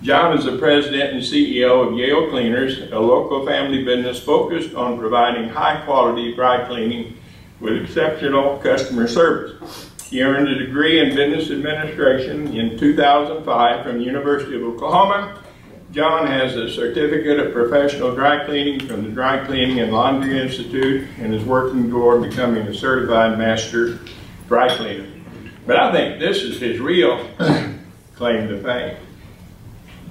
John is the president and CEO of Yale Cleaners, a local family business focused on providing high-quality dry cleaning with exceptional customer service. He earned a degree in business administration in 2005 from the University of Oklahoma. John has a certificate of professional dry cleaning from the Dry Cleaning and Laundry Institute and is working toward becoming a certified master dry cleaner. But I think this is his real claim to fame.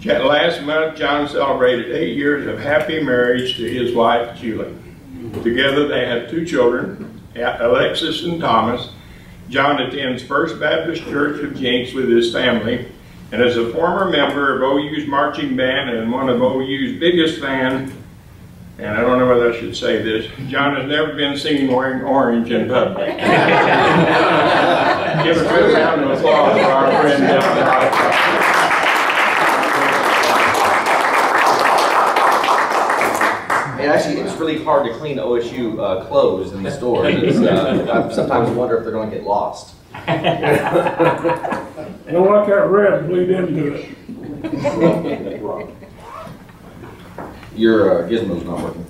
Last month, John celebrated 8 years of happy marriage to his wife, Julie. Together they have 2 children, Alexis and Thomas. John attends First Baptist Church of Jenks with his family, and as a former member of OU's marching band and one of OU's biggest fans, and I don't know whether I should say this, John has never been seen wearing orange in public. Give a good round of applause for our friend John Rothrock. And actually, it's really hard to clean OSU clothes in the store. I sometimes wonder if they're going to get lost. Don't let that red bleed into it. Your gizmo's not working.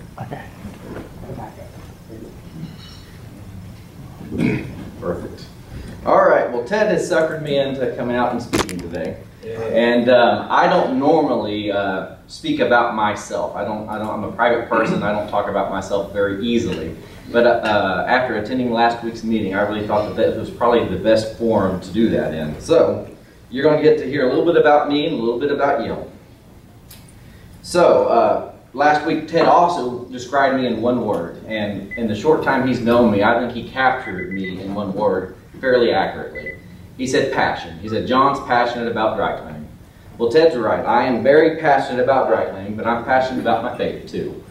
Perfect. All right. Well, Ted has suckered me into coming out and speaking today, and I don't normally speak about myself. I'm a private person. I don't talk about myself very easily. But after attending last week's meeting, I really thought that was probably the best forum to do that in. So you're going to get to hear a little bit about me and a little bit about Yale. So last week, Ted also described me in one word. And in the short time he's known me, I think he captured me in one word fairly accurately. He said passion. He said, John's passionate about dry cleaning. Well, Ted's right. I am very passionate about dry cleaning, but I'm passionate about my faith too.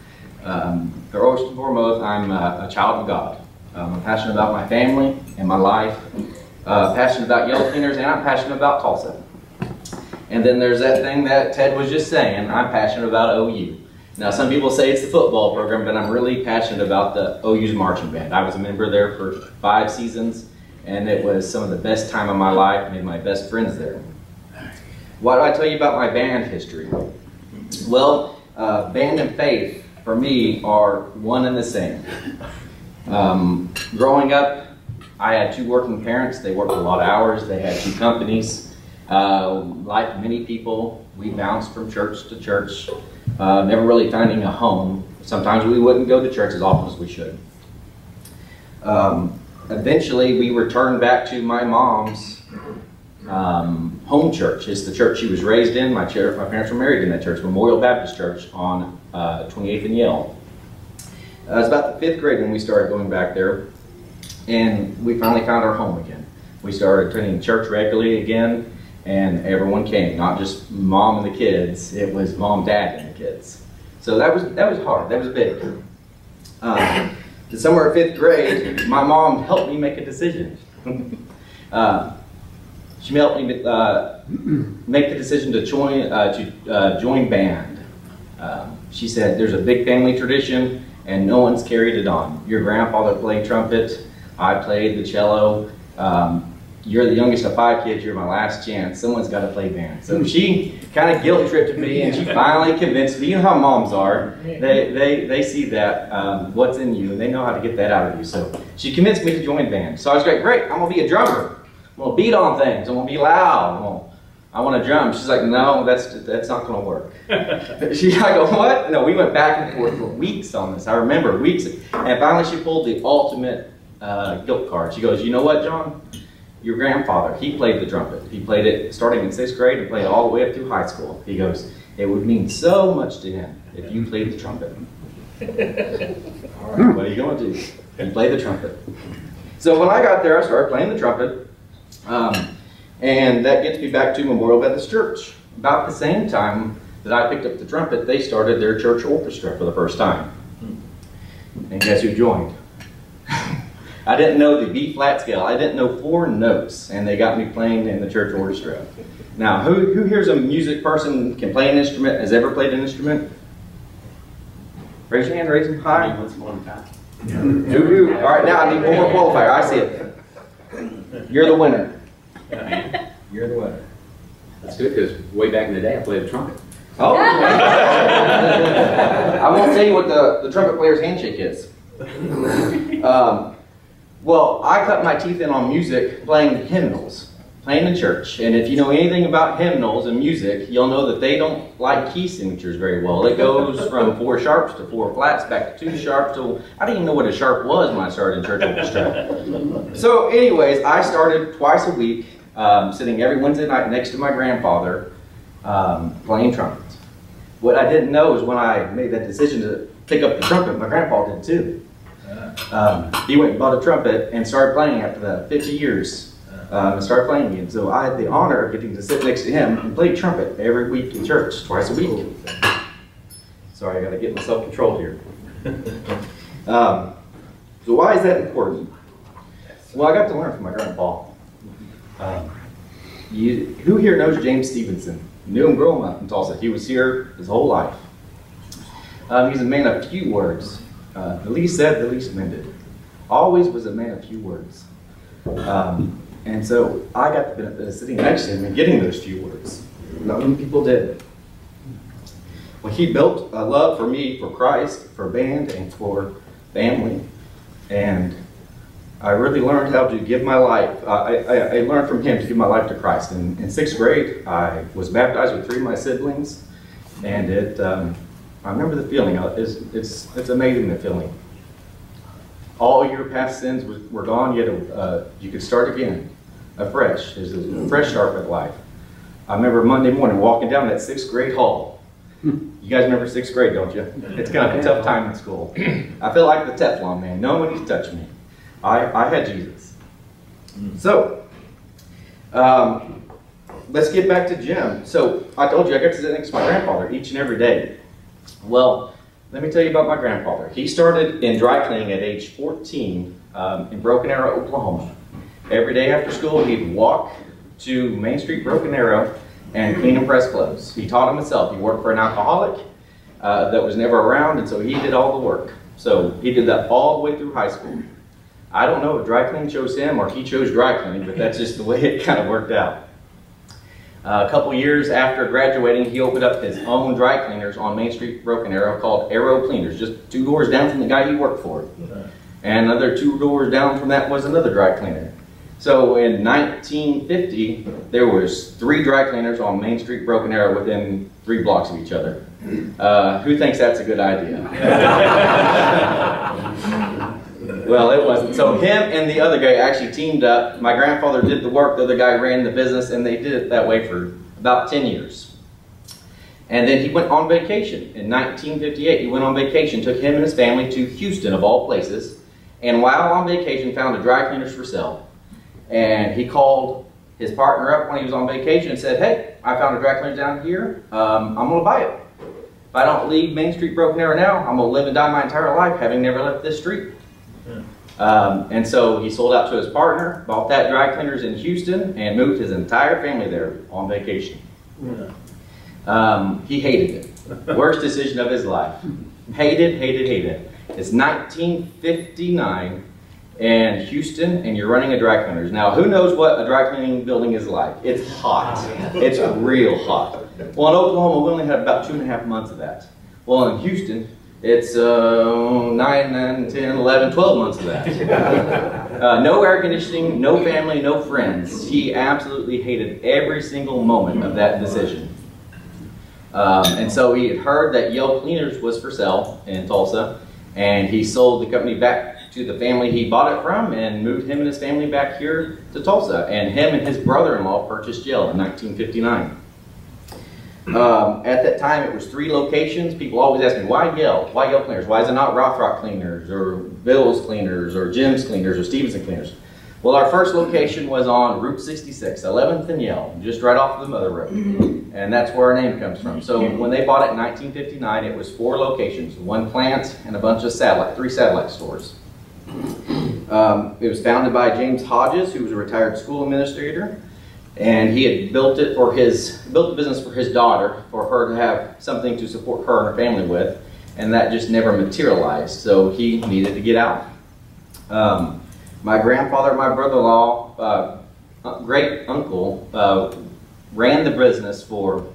First and foremost, I'm a child of God. I'm passionate about my family and my life, passionate about Yale Cleaners, and I'm passionate about Tulsa. And then there's that thing that Ted was just saying, I'm passionate about OU. Now, some people say it's the football program, but I'm really passionate about the OU's marching band. I was a member there for 5 seasons, and it was some of the best time of my life, made my best friends there. Why do I tell you about my band history? Well, band and faith, for me, are one and the same. Growing up, I had 2 working parents. They worked a lot of hours. They had 2 companies. Like many people, we bounced from church to church, never really finding a home. Sometimes we wouldn't go to church as often as we should. Eventually, we returned back to my mom's home church. It's the church she was raised in. My parents were married in that church, Memorial Baptist Church on 28th and Yale. It was about the 5th grade when we started going back there, and we finally found our home again. We started attending church regularly again, and everyone came, not just mom and the kids. It was mom, dad, and the kids. So that was hard. That was big. Somewhere in 5th grade, my mom helped me make a decision. She helped me make the decision to join band. She said, there's a big family tradition and no one's carried it on. Your grandfather played trumpet, I played the cello. You're the youngest of 5 kids, you're my last chance. Someone's got to play band. So she kind of guilt-tripped me, and she finally convinced me. You know how moms are. They see that, what's in you, and they know how to get that out of you. So she convinced me to join band. So I was like, great, I'm going to be a drummer. I'm going to beat on things. I'm going to be loud. I want to drum. She's like, no, that's not going to work. I go, what? No, we went back and forth for weeks on this. I remember weeks. And finally she pulled the ultimate guilt card. She goes, you know what, John? Your grandfather, he played the trumpet. He played it starting in 6th grade and played it all the way up through high school. He goes, it would mean so much to him if you played the trumpet. All right, what are you going to do? You play the trumpet. So when I got there, I started playing the trumpet. And that gets me back to Memorial Baptist Church. About the same time that I picked up the trumpet, they started their church orchestra for the first time. And guess who joined? I didn't know the B-flat scale. I didn't know 4 notes, and they got me playing in the church orchestra. Now, who here's a music person, can play an instrument, has ever played an instrument? Raise your hand, raise them high. Who? All right, now I need one more qualifier. I see it. You're the winner. You're the winner. That's good, because way back in the day, I played the trumpet. Oh. I won't tell you what the trumpet player's handshake is. Well, I cut my teeth in on music playing hymnals, playing in church. And if you know anything about hymnals and music, you'll know that they don't like key signatures very well. It goes from 4 sharps to 4 flats, back to 2 sharps. So I didn't even know what a sharp was when I started in church orchestra. So anyways, I started twice a week, sitting every Wednesday night next to my grandfather, playing trumpet. What I didn't know is when I made that decision to pick up the trumpet, my grandpa did too. He went and bought a trumpet and started playing after that, 50 years, and started playing again. So I had the honor of getting to sit next to him and play trumpet every week in church, twice a week. Sorry, I gotta get myself controlled here. So why is that important? Well, I got to learn from my grandpa. Who here knows James Stevenson? Knew him growing up in Tulsa. He was here his whole life. He's a man of few words. The least said, the least mended. Always was a man of few words. And so I got the benefit of sitting next to him and getting those few words. Not many people did. Well, he built a love for me, for Christ, for band, and for family. And I really learned how to give my life. I learned from him to give my life to Christ. In 6th grade, I was baptized with 3 of my siblings. And I remember the feeling. It's amazing, the feeling. All your past sins were gone, yet you could start again, afresh. There's a fresh start with life. I remember Monday morning walking down that 6th grade hall. You guys remember 6th grade, don't you? It's kind of a tough time in school. I feel like the Teflon man. Nobody's touching me. I had Jesus. So, let's get back to Jim. So, I told you I got to sit next to my grandfather each and every day. Well, let me tell you about my grandfather. He started in dry cleaning at age 14 in Broken Arrow, Oklahoma. Every day after school, he'd walk to Main Street, Broken Arrow, and clean and press clothes. He taught himself. He worked for an alcoholic that was never around, and so he did all the work. So he did that all the way through high school. I don't know if dry cleaning chose him or he chose dry cleaning, but that's just the way it kind of worked out. A couple years after graduating, he opened up his own dry cleaners on Main Street, Broken Arrow, called Arrow Cleaners, just 2 doors down from the guy he worked for. And another 2 doors down from that was another dry cleaner. So in 1950, there was 3 dry cleaners on Main Street, Broken Arrow, within 3 blocks of each other. Who thinks that's a good idea? Well, it wasn't. So him and the other guy actually teamed up. My grandfather did the work, the other guy ran the business, and they did it that way for about 10 years. And then he went on vacation. In 1958, he went on vacation, took him and his family to Houston, of all places, and while on vacation, found a dry cleaners for sale. And he called his partner up when he was on vacation and said, "Hey, I found a dry cleaners down here. I'm going to buy it. If I don't leave Main Street, Broken Arrow now, I'm going to live and die my entire life having never left this street." And so he sold out to his partner, bought that dry cleaners in Houston, and moved his entire family there on vacation. He hated it. Worst decision of his life. Hated, hated, hated. It's 1959 in Houston, and you're running a dry cleaners. Now, who knows what a dry cleaning building is like? It's hot. It's real hot. Well, in Oklahoma, we only had about 2.5 months of that. Well, in Houston, it's 9, 10, 11, 12 months of that. No air conditioning, no family, no friends. He absolutely hated every single moment of that decision. And so he had heard that Yale Cleaners was for sale in Tulsa, and he sold the company back to the family he bought it from and moved him and his family back here to Tulsa. And him and his brother-in-law purchased Yale in 1959. At that time, it was 3 locations. People always ask me, why Yale? Why Yale Cleaners? Why is it not Rothrock Cleaners, or Bill's Cleaners, or Jim's Cleaners, or Stevenson Cleaners? Well, our first location was on Route 66, 11th and Yale, just right off the Mother Road. And that's where our name comes from. So when they bought it in 1959, it was 4 locations, 1 plant and a bunch of 3 satellite stores. It was founded by James Hodges, who was a retired school administrator. And he had built the business for his daughter, for her to have something to support her and her family with, and that just never materialized, so he needed to get out. My grandfather, my brother-in-law, great uncle, ran the business for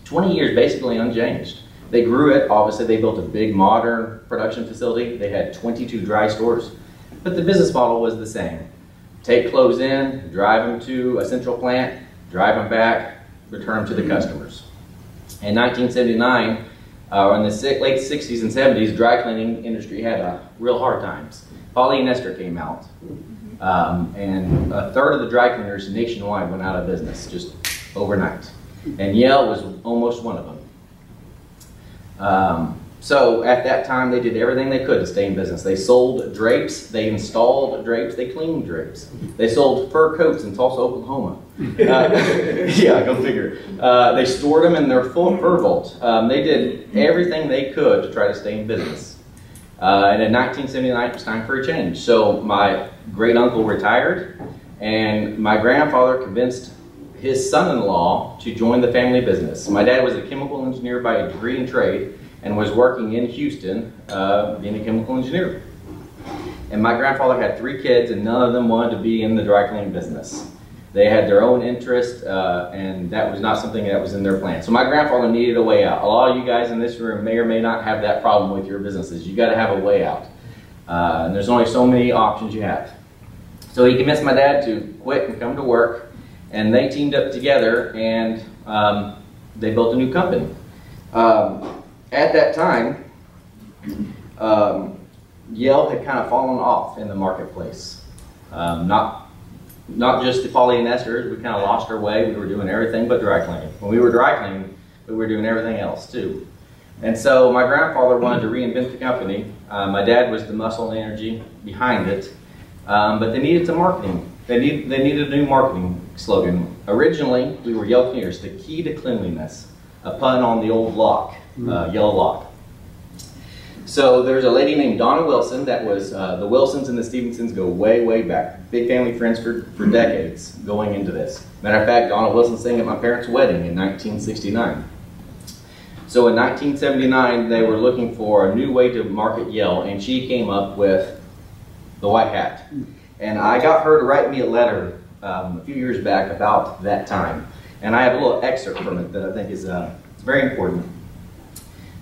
20 years, basically unchanged. They grew it. Obviously, they built a big modern production facility. They had 22 dry stores, but the business model was the same. Take clothes in, drive them to a central plant, drive them back, return them to the customers. In 1979, in the late 60s and 70s, dry cleaning industry had real hard times. Polyester came out, and a third of the dry cleaners nationwide went out of business just overnight. And Yale was almost one of them. So at that time, they did everything they could to stay in business. They sold drapes, they installed drapes, they cleaned drapes. They sold fur coats in Tulsa, Oklahoma. Yeah, go figure. They stored them in their full fur vault. They did everything they could to try to stay in business. And in 1979, it was time for a change. So my great uncle retired, and my grandfather convinced his son-in-law to join the family business. My dad was a chemical engineer by a degree in trade and was working in Houston being a chemical engineer. And my grandfather had 3 kids, and none of them wanted to be in the dry cleaning business. They had their own interest, and that was not something that was in their plan. So my grandfather needed a way out. A lot of you guys in this room may or may not have that problem with your businesses. You got to have a way out. And there's only so many options you have. So he convinced my dad to quit and come to work. And they teamed up together, and they built a new company. At that time, Yale had kind of fallen off in the marketplace. Not just the polyesters, we kind of lost our way. We were doing everything but dry cleaning. When we were dry cleaning, we were doing everything else too. And so my grandfather wanted to reinvent the company. My dad was the muscle and energy behind it, but they needed some marketing. They needed a new marketing slogan. Originally, we were Yale Cleaners, the key to cleanliness, a pun on the old lock, yellow lock. So there's a lady named Donna Wilson that was, the Wilsons and the Stevensons go way, way back. Big family friends for decades going into this. Matter of fact, Donna Wilson sang at my parents' wedding in 1969. So in 1979, they were looking for a new way to market Yale, and she came up with the white hat. And I got her to write me a letter a few years back about that time. And I have a little excerpt from it that I think is very important.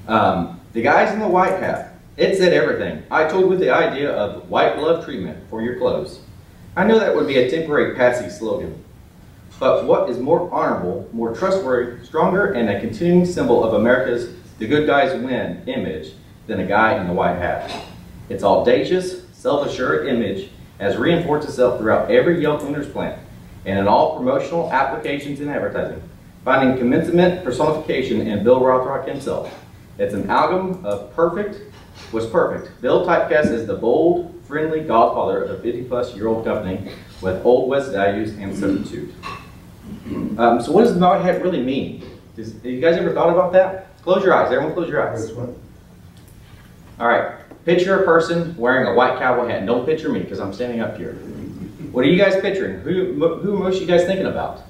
The guys in the white hat, it said everything. I told with the idea of white glove treatment for your clothes. I know that would be a temporary passing slogan. But what is more honorable, more trustworthy, stronger, and a continuing symbol of America's "the good guys win" image than a guy in the white hat? Its audacious, self-assured image has reinforced itself throughout every Yale Cleaners plant and in all promotional applications and advertising, finding commencement personification in Bill Rothrock himself. It's an amalgam of was perfect. Bill typecast as the bold, friendly godfather of a 50-plus-year-old company with Old West values and substitute. So what does the white hat really mean? Have you guys ever thought about that? Close your eyes. Everyone close your eyes. All right. Picture a person wearing a white cowboy hat. And don't picture me because I'm standing up here. What are you guys picturing? Who are most of you guys thinking about?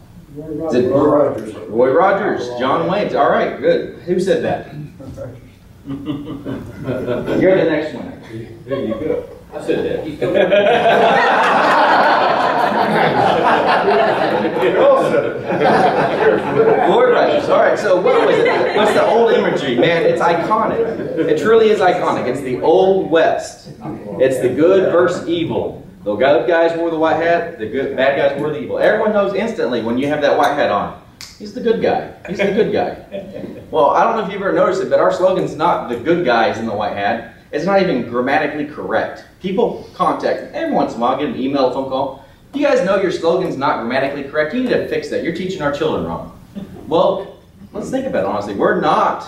Is it Rogers. Roy Rogers, John Wayne. All right, good. Who said that? You're the next one. There you go. I said that. Roy Rogers. All right, so what was it? What's the old imagery? Man, it's iconic. It truly is iconic. It's the Old West. It's the good versus evil. The good guys wore the white hat, the bad guys wore the evil. Everyone knows instantly when you have that white hat on. He's the good guy. He's the good guy. Well, I don't know if you've ever noticed it, but our slogan's not the good guys in the white hat. It's not even grammatically correct. People contact me every once in a while, get an email, a phone call. You guys know your slogan's not grammatically correct. You need to fix that. You're teaching our children wrong. Well, let's think about it honestly. We're not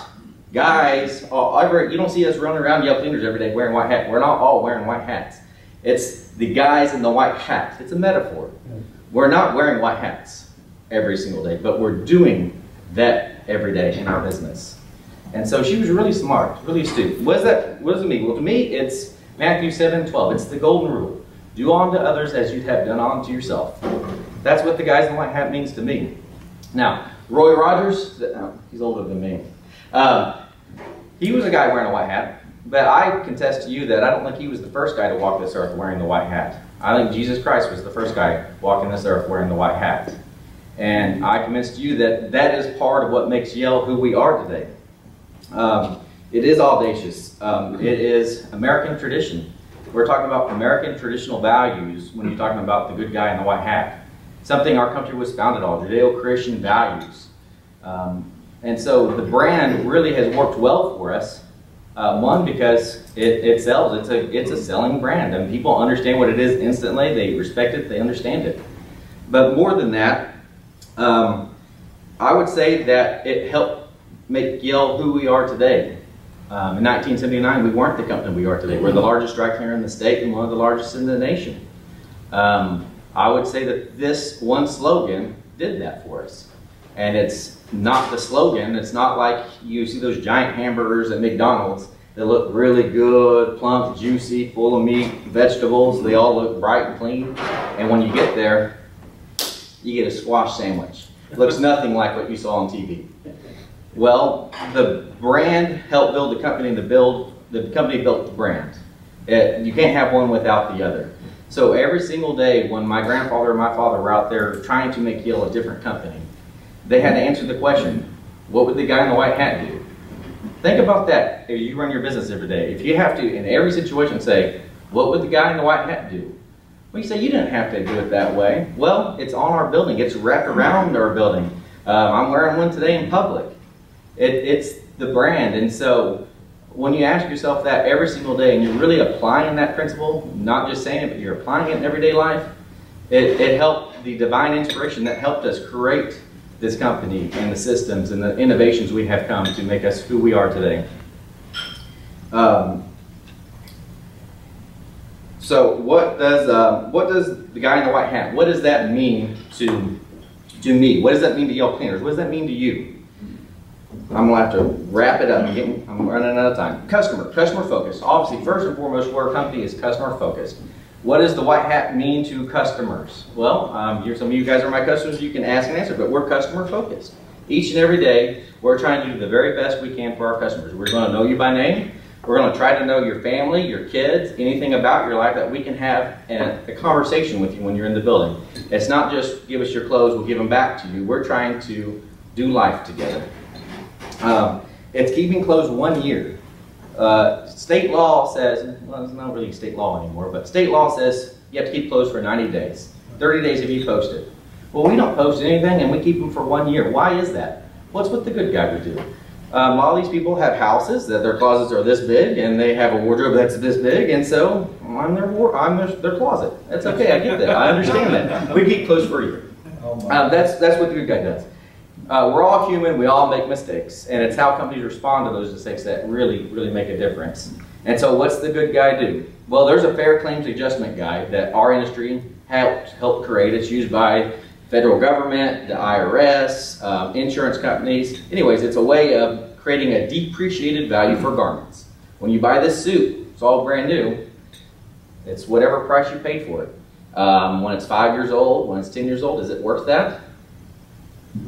guys. You don't see us running around Yale Cleaners every day wearing white hats. We're not all wearing white hats. It's the guys in the white hat. It's a metaphor. We're not wearing white hats every single day, but we're doing that every day in our business. And so she was really smart, really astute. What does it mean? Well, to me, it's Matthew 7:12. It's the golden rule. Do unto others as you'd have done unto yourself. That's what the guys in the white hat means to me. Now, Roy Rogers, he's older than me. He was a guy wearing a white hat. But I contest to you that I don't think he was the first guy to walk this earth wearing the white hat. I think Jesus Christ was the first guy walking this earth wearing the white hat. And I convinced you that that is part of what makes Yale who we are today. It is audacious. It is American tradition. We're talking about American traditional values when you're talking about the good guy in the white hat. Something our country was founded on, Judeo-Christian values. And so the brand really has worked well for us. One, because it sells. It's a selling brand, and people understand what it is instantly. They respect it. They understand it. But more than that, I would say that it helped make Yale who we are today. In 1979, we weren't the company we are today. We're the largest dry cleaner in the state and one of the largest in the nation. I would say that this one slogan did that for us. And it's not the slogan. It's not like you see those giant hamburgers at McDonald's that look really good, plump, juicy, full of meat, vegetables. They all look bright and clean. And when you get there, you get a squash sandwich. It looks nothing like what you saw on TV. Well, the brand helped build the company, and the company built the brand. You can't have one without the other. So every single day when my grandfather and my father were out there trying to make Yale a different company, they had to answer the question, what would the guy in the white hat do? Think about that if you run your business every day. If you have to, in every situation, say, what would the guy in the white hat do? Well, you say, you didn't have to do it that way. Well, it's on our building. It's wrapped around our building. I'm wearing one today in public. It's the brand. And so when you ask yourself that every single day and you're really applying that principle, not just saying it, but you're applying it in everyday life, it helped the divine inspiration that helped us create this company and the systems and the innovations we have come to make us who we are today. So what does the guy in the white hat, what does that mean to me? What does that mean to Yale Cleaners? What does that mean to you? I'm going to have to wrap it up. I'm running out of time. Customer focused. Obviously, first and foremost, our company is customer focused. What does the white hat mean to customers? Well, some of you guys are my customers. You can ask and answer, but we're customer focused. Each and every day, we're trying to do the very best we can for our customers. We're going to know you by name. We're going to try to know your family, your kids, anything about your life that we can have a conversation with you when you're in the building. It's not just give us your clothes, we'll give them back to you. We're trying to do life together. It's keeping closed 1 year. State law says, well, it's not really state law anymore, but state law says you have to keep closed for 90 days. 30 days if you post it. Well, we don't post anything and we keep them for 1 year. Why is that? What's what the good guy would do? A lot of these people have houses that their closets are this big and they have a wardrobe that's this big, and so I'm their closet. That's okay, I get that. I understand that. We keep closed for a year. That's what the good guy does. We're all human, we all make mistakes, and it's how companies respond to those mistakes that really make a difference. And so what's the good guy do? Well, there's a fair claims adjustment guide that our industry helped create. It's used by federal government, the IRS, insurance companies. Anyways, it's a way of creating a depreciated value for garments. When you buy this suit, it's all brand new, it's whatever price you paid for it. When it's 5 years old, when it's 10 years old, is it worth that?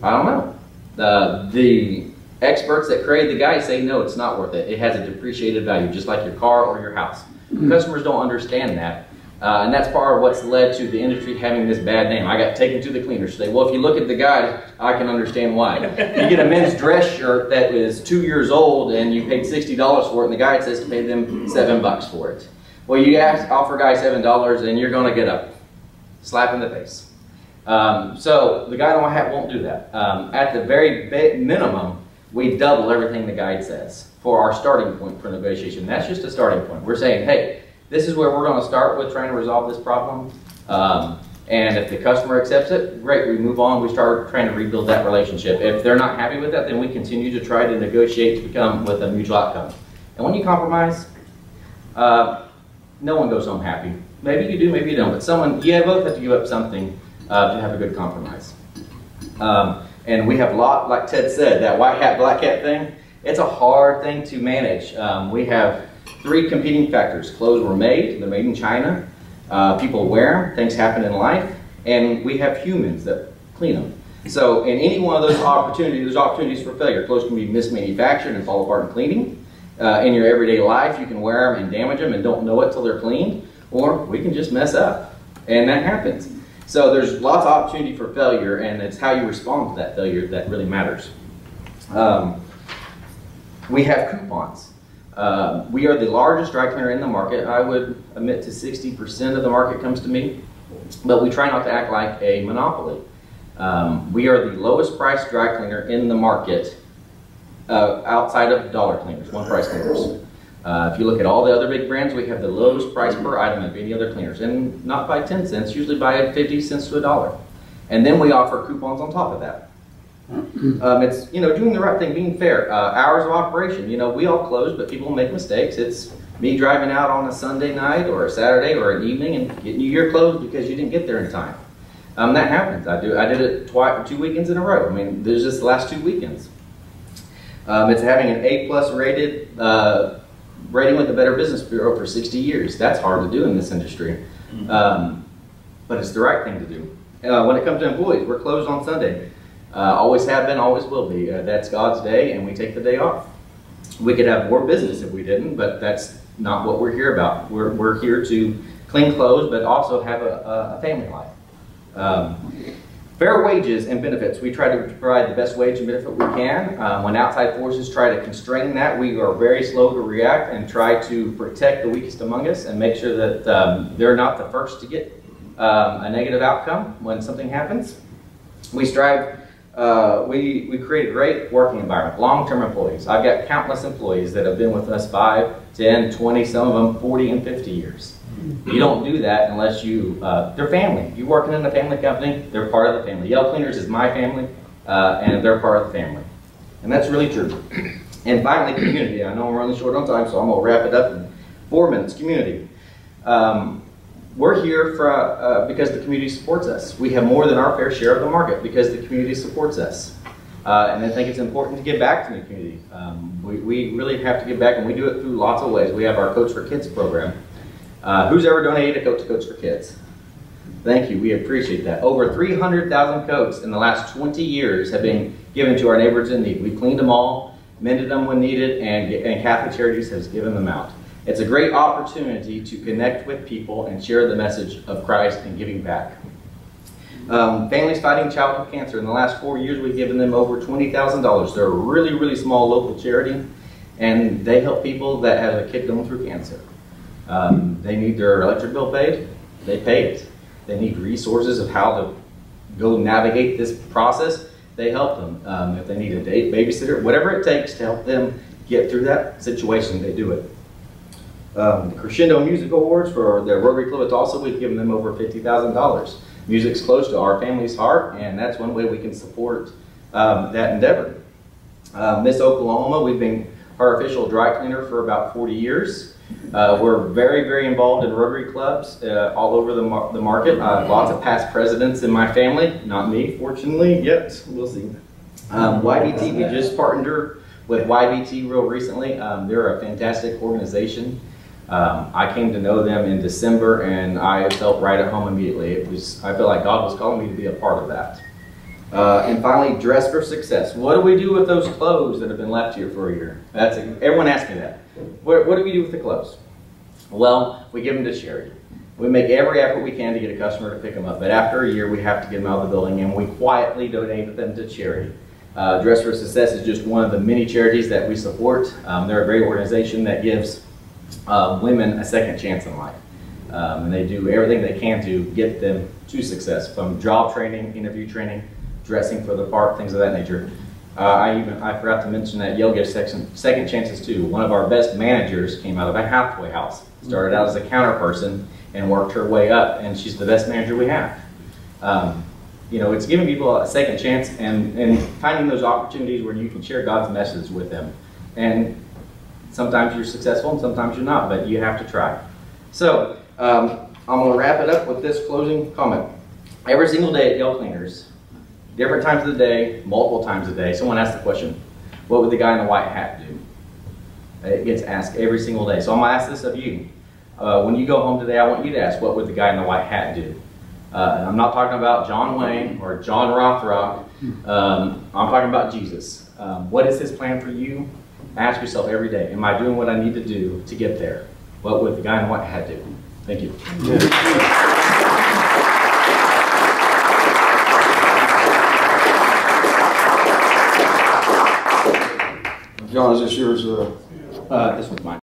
I don't know. The experts that created the guide say no, it's not worth it. It has a depreciated value, just like your car or your house. Customers don't understand that. And that's part of what's led to the industry having this bad name. I got taken to the cleaners today. Well, if you look at the guide, I can understand why. You get a men's dress shirt that is 2 years old and you paid $60 for it, and the guide says to pay them $7 for it. Well, you offer a guy $7 and you're going to get a slap in the face. So the guide on my hat won't do that. At the very minimum, we double everything the guide says for our starting point for negotiation. That's just a starting point. We're saying, hey, this is where we're going to start with trying to resolve this problem. And if the customer accepts it, great, we move on. We start trying to rebuild that relationship. If they're not happy with that, then we continue to try to negotiate to become with a mutual outcome. And when you compromise, no one goes home happy. Maybe you do, maybe you don't, but you both have to give up something to have a good compromise. And we have a lot, like Ted said, that white hat, black hat thing, it's a hard thing to manage. We have 3 competing factors. Clothes were made, they're made in China, people wear them, things happen in life, and we have humans that clean them. So in any one of those opportunities, there's opportunities for failure. Clothes can be mismanufactured and fall apart in cleaning. In your everyday life, you can wear them and damage them and don't know it till they're cleaned, or we can just mess up, and that happens. So there's lots of opportunity for failure, and it's how you respond to that failure that really matters. We have coupons. We are the largest dry cleaner in the market. I would admit to 60% of the market comes to me, but we try not to act like a monopoly. We are the lowest priced dry cleaner in the market outside of dollar cleaners, one price cleaners. If you look at all the other big brands, we have the lowest price per item of any other cleaners, and not by 10 cents, usually by 50 cents to $1. And then we offer coupons on top of that. It's, doing the right thing, being fair. Hours of operation, we all close, but people make mistakes. It's me driving out on a Sunday night or a Saturday or an evening and getting you your clothes because you didn't get there in time. That happens. I did it 2 weekends in a row. I mean, there's just the last 2 weekends. It's having an A+ rated rating with the Better Business Bureau for 60 years. That's hard to do in this industry, but it's the right thing to do. When it comes to employees, we're closed on Sunday. Always have been, always will be. That's God's day, and we take the day off. We could have more business if we didn't, but that's not what we're here about. We're here to clean clothes, but also have a family life. Fair wages and benefits. We try to provide the best wage and benefit we can. When outside forces try to constrain that, we are very slow to react and try to protect the weakest among us and make sure that they're not the first to get a negative outcome when something happens. We strive, we create a great working environment, long-term employees. I've got countless employees that have been with us 5, 10, 20, some of them 40 and 50 years. You don't do that unless they're family. You're working in a family company, they're part of the family. Yale Cleaners is my family, and they're part of the family. And that's really true. And finally, community. I know we're running short on time, so I'm going to wrap it up in 4 minutes. Community. We're here because the community supports us. We have more than our fair share of the market because the community supports us. And I think it's important to give back to the community. We really have to give back, and we do it through lots of ways. We have our Coach for Kids program. Who's ever donated a coat to Coach for Kids? Thank you, we appreciate that. Over 300,000 coats in the last 20 years have been given to our neighbors in need. We've cleaned them all, mended them when needed, and Catholic Charities has given them out. It's a great opportunity to connect with people and share the message of Christ and giving back. Families Fighting Childhood Cancer. In the last 4 years, we've given them over $20,000. They're a really, really small local charity, and they help people that have a kid going through cancer. They need their electric bill paid, they pay it. They need resources of how to go navigate this process, they help them. If they need a date, babysitter, whatever it takes to help them get through that situation, they do it. The Crescendo Music Awards for the Rotary Club of Tulsa, we've given them over $50,000. Music's close to our family's heart, and that's one way we can support that endeavor. Miss Oklahoma, we've been our official dry cleaner for about 40 years. We're very, very involved in Rotary clubs all over the market. Lots of past presidents in my family, not me, fortunately, yet. We'll see. YBT, we just partnered with YBT real recently. They're a fantastic organization. I came to know them in December, and I felt right at home immediately. I felt like God was calling me to be a part of that. And finally, Dress for Success. What do we do with those clothes that have been left here for a year? Everyone asks me that. What do we do with the clothes? Well, we give them to charity. We make every effort we can to get a customer to pick them up, but after a year, we have to get them out of the building, and we quietly donate them to charity. Dress for Success is just one of the many charities that we support. They're a great organization that gives women a second chance in life. And they do everything they can to get them to success, from job training, interview training, dressing for the part, things of that nature. I forgot to mention that Yale gives second chances too. One of our best managers came out of a halfway house. Started out as a counter person and worked her way up, and she's the best manager we have. It's giving people a second chance and finding those opportunities where you can share God's message with them. And sometimes you're successful and sometimes you're not, but you have to try. So I'm going to wrap it up with this closing comment. Every single day at Yale Cleaners, different times of the day, multiple times a day, someone asks the question, what would the guy in the white hat do? It gets asked every single day. So I'm going to ask this of you. When you go home today, I want you to ask, what would the guy in the white hat do? I'm not talking about John Wayne or John Rothrock. I'm talking about Jesus. What is his plan for you? Ask yourself every day, am I doing what I need to do to get there? What would the guy in the white hat do? Thank you. John, is this yours? This one's mine.